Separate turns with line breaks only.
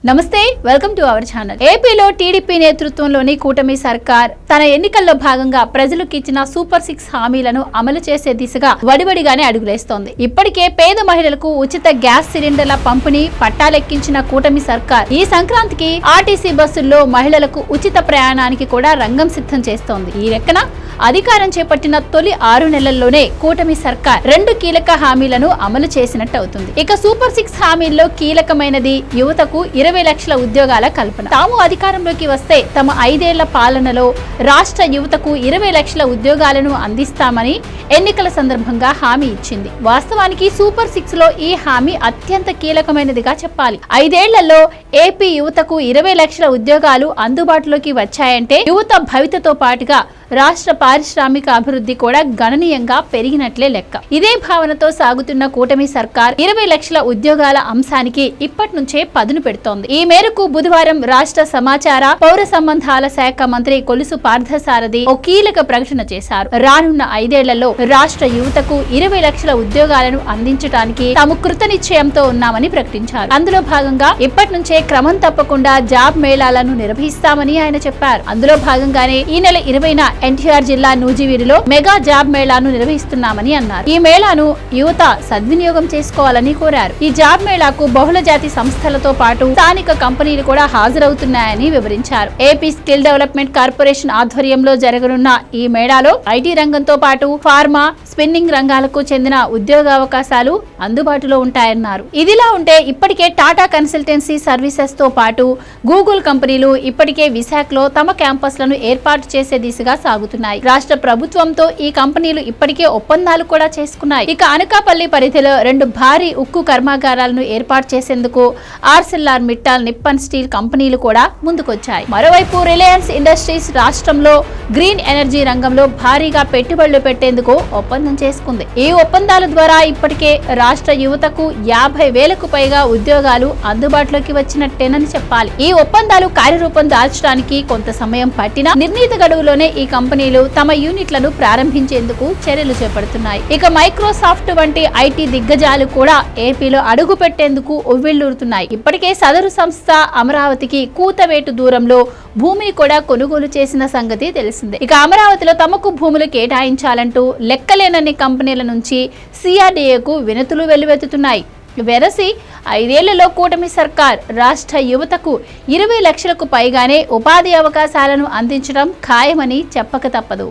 నమస్తే, welcome to our channel. ఏపీలో TDP నేతృత్వంలోని కూటమి సర్కార్ తన ఎన్నికల్లో భాగంగా ప్రజలకు ఇచ్చిన సూపర్ 6 హామీలను అమలు చేసే దిశగా వడివడిగానే అడుగులేస్తోంది. ఇప్పటికే పేద మహిళలకు ఉచిత గ్యాస్ సిలిండర్ల పంపిణీ పట్టాలెక్కించిన కూటమి సర్కార్ ఈ సంక్రాంతికి ఆర్టీసీ బస్సుల్లో మహిళలకు ఉచిత ప్రయాణానికి కూడా రంగం సిద్ధం చేస్తోంది. ఈ లెక్కన అధికారం చేపట్టిన తొలి 6 నెలల్లోనే కూటమి సర్కార్ 2 కీలక హామీలను అమలు చేసినట్టు అవుతుంది. ఇక సూపర్ 6 హామీల్లో కీలకమైనది యువతకు 20 లక్షల ఉద్యోగాల కల్పన. తాము అధికారంలోకి వస్తే తమ 5 ఏళ్ల పాలనలో రాష్ట్ర యువతకు 20 లక్షల ఉద్యోగాలను అందిస్తామని ఎన్నికల సందర్భంగా హామీ ఇచ్చింది. వాస్తవానికి సూపర్ 6 లో ఈ హామీ అత్యంత కీలకమైనదిగా చెప్పాలి. 5 ఏళ్లలో ఏపీ యువతకు 20 లక్షల ఉద్యోగాలు అందుబాటులోకి వచ్చాయంటే యువత భవితతో పాటుగా రాష్ట్ర పారిశ్రామిక అభివృద్ధి కూడా గణనీయంగా పెరిగినట్లే లెక్క. ఇదే భావనతో సాగుతున్న కూటమి సర్కార్ 20 లక్షల ఉద్యోగాల అంశానికి ఇప్పటి నుంచే పదును పెడుతోంది. ఈ మేరకు బుధవారం రాష్ట్ర సమాచార పౌర సంబంధాల శాఖ మంత్రి కొలుసు పార్థసారథి ఓ కీలక ప్రకటన చేశారు. రానున్న 5 ఏళ్లలో రాష్ట్ర యువతకు 20 లక్షల ఉద్యోగాలను అందించడానికి తాము కృతనిశ్చయంతో ఉన్నామని ప్రకటించారు. అందులో భాగంగా ఇప్పటి నుంచే క్రమం తప్పకుండా జాబ్ మేళాలను నిర్వహిస్తామని ఆయన చెప్పారు. అందులో భాగంగానే ఈ నెల 20న ఎన్టీఆర్ జిల్లా నూజివీడులో మెగా జాబ్ మేళాను నిర్వహిస్తున్నామని అన్నారు. ఈ మేళాను యువత సద్వినియోగం చేసుకోవాలని కోరారు. ఈ జాబ్ మేళాకు బహుళ జాతి సంస్థలతో పాటు స్థానిక కంపెనీలు కూడా హాజరవుతున్నాయని వివరించారు. ఏపీ స్కిల్ డెవలప్మెంట్ కార్పొరేషన్ ఆధ్వర్యంలో జరగనున్న ఈ మేళాలో ఐటీ రంగంతో పాటు ఫార్మా, స్పిన్నింగ్ రంగాలకు చెందిన ఉద్యోగావకాశాలు అందుబాటులో ఉంటాయన్నారు. ఇదిలా ఉంటే ఇప్పటికే టాటా కన్సల్టెన్సీ సర్వీసెస్ తో పాటు గూగుల్ కంపెనీలు ఇప్పటికే విశాఖలో తమ క్యాంపస్లను ఏర్పాటు చేసే దిశగా సాగుతున్నాయి. రాష్ట్ర ప్రభుత్వంతో ఈ కంపెనీలు ఇప్పటికే ఒప్పందాలు కూడా చేసుకున్నాయి. ఇక అనకాపల్లి పరిధిలో 2 భారీ ఉక్కు కర్మాగారాలను ఏర్పాటు చేసేందుకు ఆర్సెల్ఆర్ మిట్టాల్ నిప్పన్ స్టీల్ కంపెనీలు కూడా ముందుకొచ్చాయి. మరోవైపు రిలయన్స్ ఇండస్ట్రీస్ రాష్ట్రంలో గ్రీన్ ఎనర్జీ రంగంలో భారీగా పెట్టుబడులు పెట్టేందుకు ఒప్పందం చేసుకుంది. ఈ ఒప్పందాల ద్వారా ఇప్పటికే రాష్ట్ర యువతకు 50,000కు పైగా ఉద్యోగాలు అందుబాటులోకి వచ్చినట్టేనని చెప్పాలి. ఈ ఒప్పందాలు కార్యరూపం దాల్చడానికి కొంత సమయం పట్టినా నిర్ణీత గడువులోనే ఈ కంపెనీలు తమ యూనిట్లను ప్రారంభించేందుకు చర్యలు చేపడుతున్నాయి. ఇక మైక్రోసాఫ్ట్ వంటి ఐటీ దిగ్గజాలు కూడా ఏపీలో అడుగు పెట్టేందుకు ఉవ్విళ్లూరుతున్నాయి. ఇప్పటికే సదరు సంస్థ అమరావతికి కూతవేటు దూరంలో భూమిని కూడా కొనుగోలు చేసిన సంగతి తెలిసిందే. ఇక అమరావతిలో తమకు భూములు కేటాయించాలంటూ లెక్కలేనన్ని కంపెనీల నుంచి సిఆర్డీఏకు వినతులు వెల్లువెత్తుతున్నాయి. వెరసి 5 ఏళ్లలో కూటమి సర్కార్ రాష్ట్ర యువతకు 20 లక్షలకు పైగానే ఉపాధి అవకాశాలను అందించడం ఖాయమని చెప్పక తప్పదు.